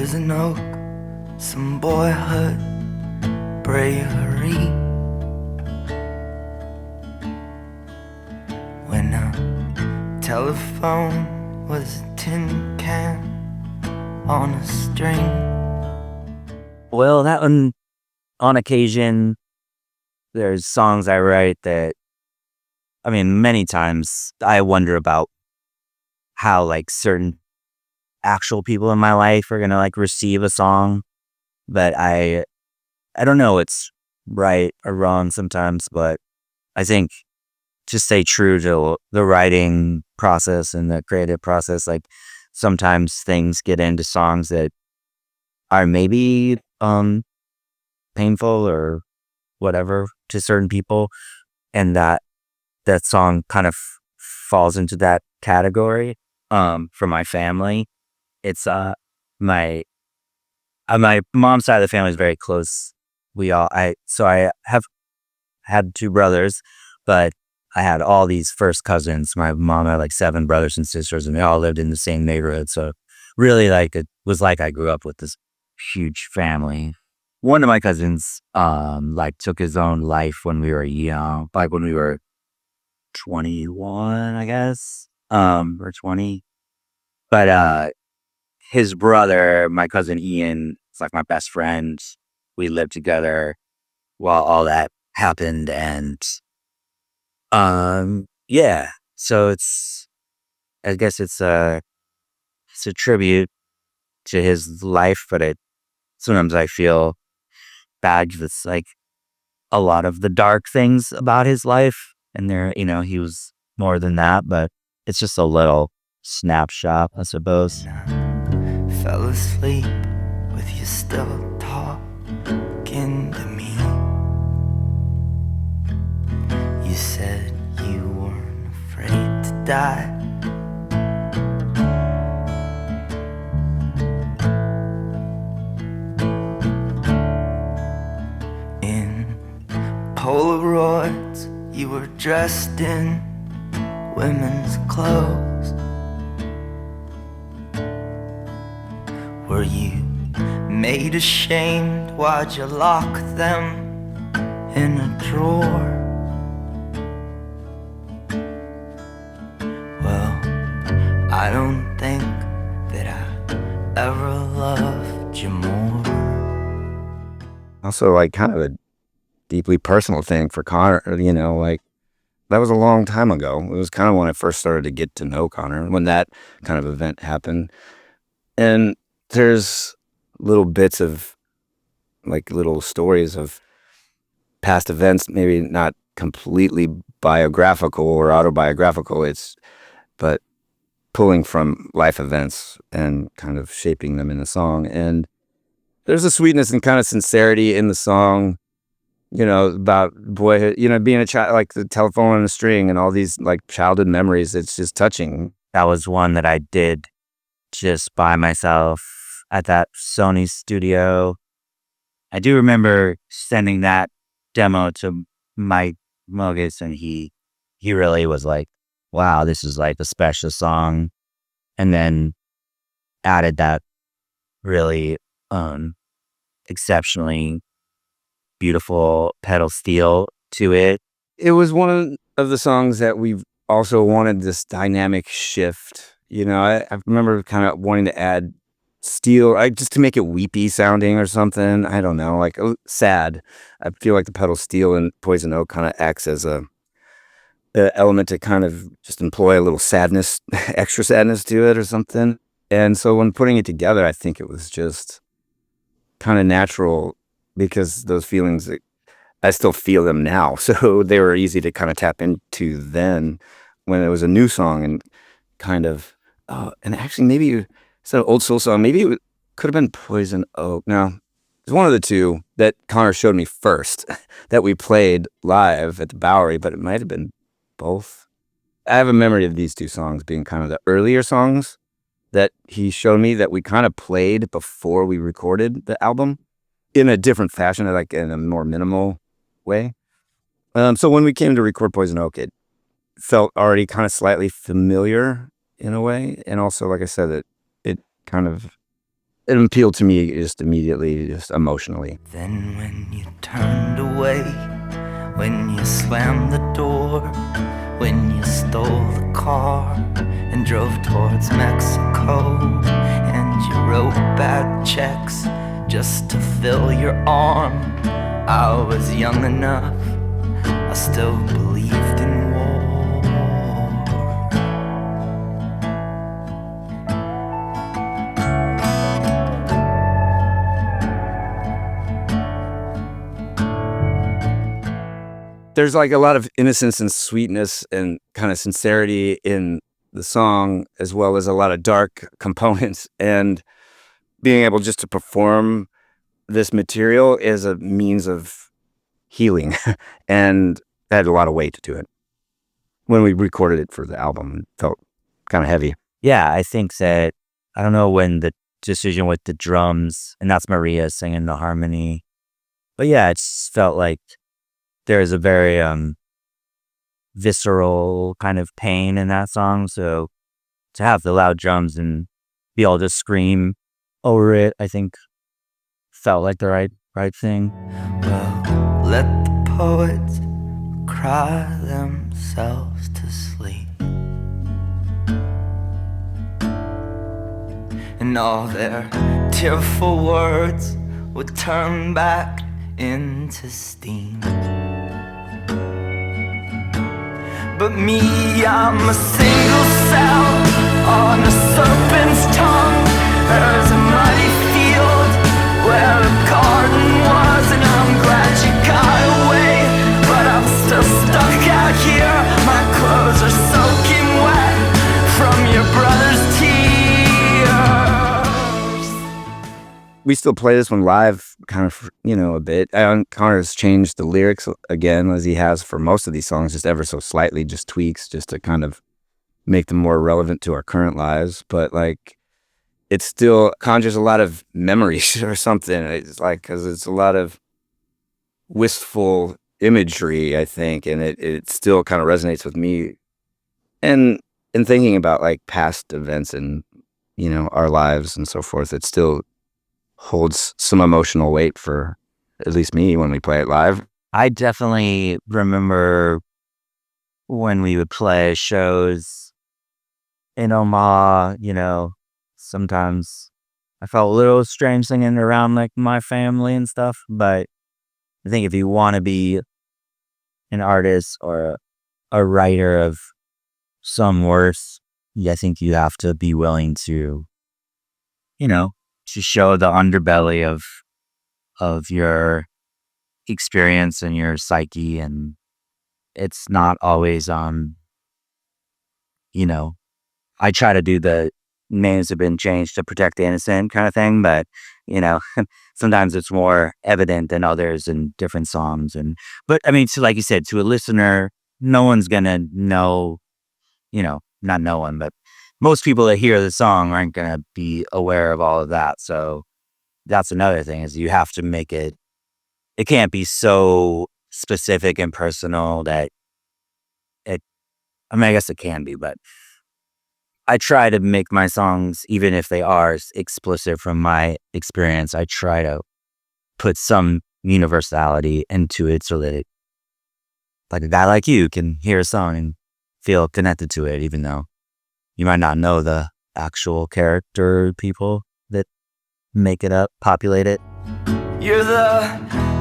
poison oak, some boyhood bravery. When a telephone was a tin can on a string. Well, that one, on occasion, there's songs I write that, I mean, many times I wonder about how like certain actual people in my life are gonna like receive a song, but I don't know it's right or wrong sometimes, but I think to stay true to the writing process and the creative process, like sometimes things get into songs that are maybe painful or whatever to certain people, and that song kind of falls into that category. For my family, it's my my mom's side of the family is very close. I have had two brothers, but I had all these first cousins. My mom had like seven brothers and sisters, and they all lived in the same neighborhood. So really, like it was like I grew up with this huge family. One of my cousins, like took his own life when we were young, like when we were 21, I guess, or 20. But his brother, my cousin Ian, is like my best friend. We lived together while all that happened, and yeah. So I guess it's a tribute to his life, but sometimes I feel bad because it's like a lot of the dark things about his life, and he was more than that, but it's just a little snapshot, I suppose. Fell asleep with you still talking to me. You said you weren't afraid to die. In Polaroids, you were dressed in women's clothes. Were you made ashamed? Why'd you lock them in a drawer? Well, I don't think that I ever loved you more. Also, like, kind of a deeply personal thing for Conor, like, that was a long time ago. It was kind of when I first started to get to know Conor, when that kind of event happened. And there's little bits of, like, little stories of past events, maybe not completely biographical or autobiographical, but pulling from life events and kind of shaping them in the song. And there's a sweetness and kind of sincerity in the song, about boyhood, being a child, like the telephone on a string and all these like childhood memories. It's just touching. That was one that I did just by myself at that Sony studio. I do remember sending that demo to Mike Mogis, and he really was like, wow, this is like a special song. And then added that really exceptionally beautiful pedal steel to it. It was one of the songs that we've also wanted this dynamic shift. I remember kind of wanting to add steel, just to make it weepy sounding or something. I don't know, like sad. I feel like the pedal steel and Poison Oak kind of acts as a element to kind of just employ a little sadness, extra sadness to it or something. And so when putting it together, I think it was just kind of natural, because those feelings, I still feel them now. So they were easy to kind of tap into then when it was a new song, and kind of, and actually maybe it's an old soul song. Maybe it could have been Poison Oak. No, it's one of the two that Conor showed me first that we played live at the Bowery, but it might have been both. I have a memory of these two songs being kind of the earlier songs that he showed me that we kind of played before we recorded the album in a different fashion, like in a more minimal way. So when we came to record Poison Oak, it felt already kind of slightly familiar in a way. And also, like I said, it kind of it appealed to me just immediately, just emotionally. Then when you turned away, when you slammed the door, when you stole the car and drove towards Mexico, and you wrote bad checks just to fill your arm, I was young enough, I still believed in war. There's like a lot of innocence and sweetness and kind of sincerity in the song, as well as a lot of dark components. And being able just to perform this material is a means of healing. And that had a lot of weight to it. When we recorded it for the album, it felt kind of heavy. Yeah, I think that, I don't know when the decision with the drums, and that's Maria singing the harmony. But yeah, it just felt like there's a very visceral kind of pain in that song. So to have the loud drums and be able to scream over it, I think felt like the right thing. Well, let the poets cry themselves to sleep, and all their tearful words would turn back into steam. But me, I'm a single cell on a serpent's tongue. There's a muddy field where a garden was, and I'm glad you got away, but I'm still stuck out here. My clothes are soaking wet from your brother's tears. We still play this one live, kind of, a bit. Conor's changed the lyrics again, as he has for most of these songs, just ever so slightly, just tweaks, just to kind of make them more relevant to our current lives. But like, it still conjures a lot of memories or something. It's like, because it's a lot of wistful imagery, I think, and it still kind of resonates with me. And in thinking about like past events and, our lives and so forth, it still holds some emotional weight for at least me when we play it live. I definitely remember when we would play shows in Omaha, sometimes I felt a little strange singing around like my family and stuff, but I think if you want to be an artist or a writer of some worth, I think you have to be willing to, to show the underbelly of your experience and your psyche, and it's not always I try to do the names have been changed to protect the innocent kind of thing, but sometimes it's more evident than others in different songs. But I mean, so like you said, to a listener, no one's gonna know, not no one, but most people that hear the song aren't gonna be aware of all of that. So that's another thing, is you have to make it can't be so specific and personal that I guess it can be, but I try to make my songs, even if they are explicit from my experience, I try to put some universality into it so that like a guy like you can hear a song and feel connected to it, even though you might not know the actual character people that make it up, populate it. You're the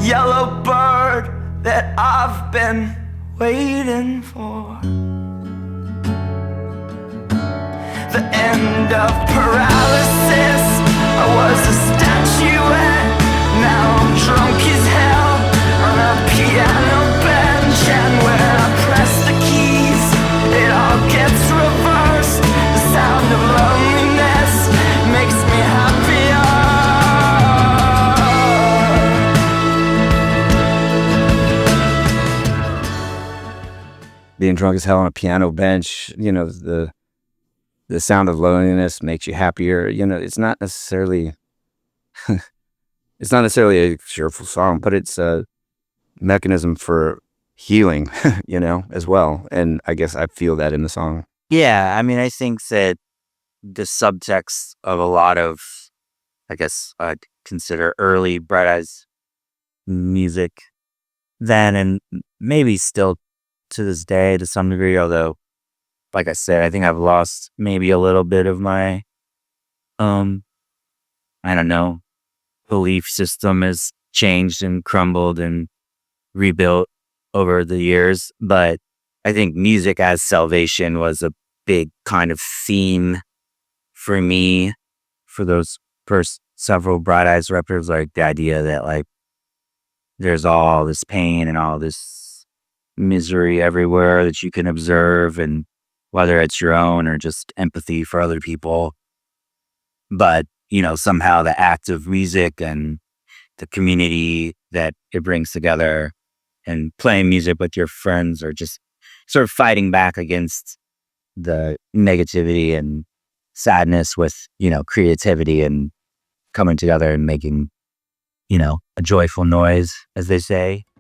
yellow bird that I've been waiting for. The end of paralysis. I was a statuette. Now I'm drunk as hell on a piano bench. And when I press the keys, it all gets reversed. The sound of loneliness makes me happier. Being drunk as hell on a piano bench, the sound of loneliness makes you happier. It's not necessarily a cheerful song, but it's a mechanism for healing, as well. And I guess I feel that in the song. Yeah, I mean, I think that the subtext of a lot of I guess I'd consider early Bright Eyes music then, and maybe still to this day to some degree, although like I said, I think I've lost maybe a little bit of my um I don't know, belief system has changed and crumbled and rebuilt over the years. But I think music as salvation was a big kind of theme for me for those first several Bright Eyes records, like the idea that like there's all this pain and all this misery everywhere that you can observe, and whether it's your own or just empathy for other people. But, somehow the act of music and the community that it brings together and playing music with your friends or just sort of fighting back against the negativity and sadness with, creativity and coming together and making, a joyful noise, as they say.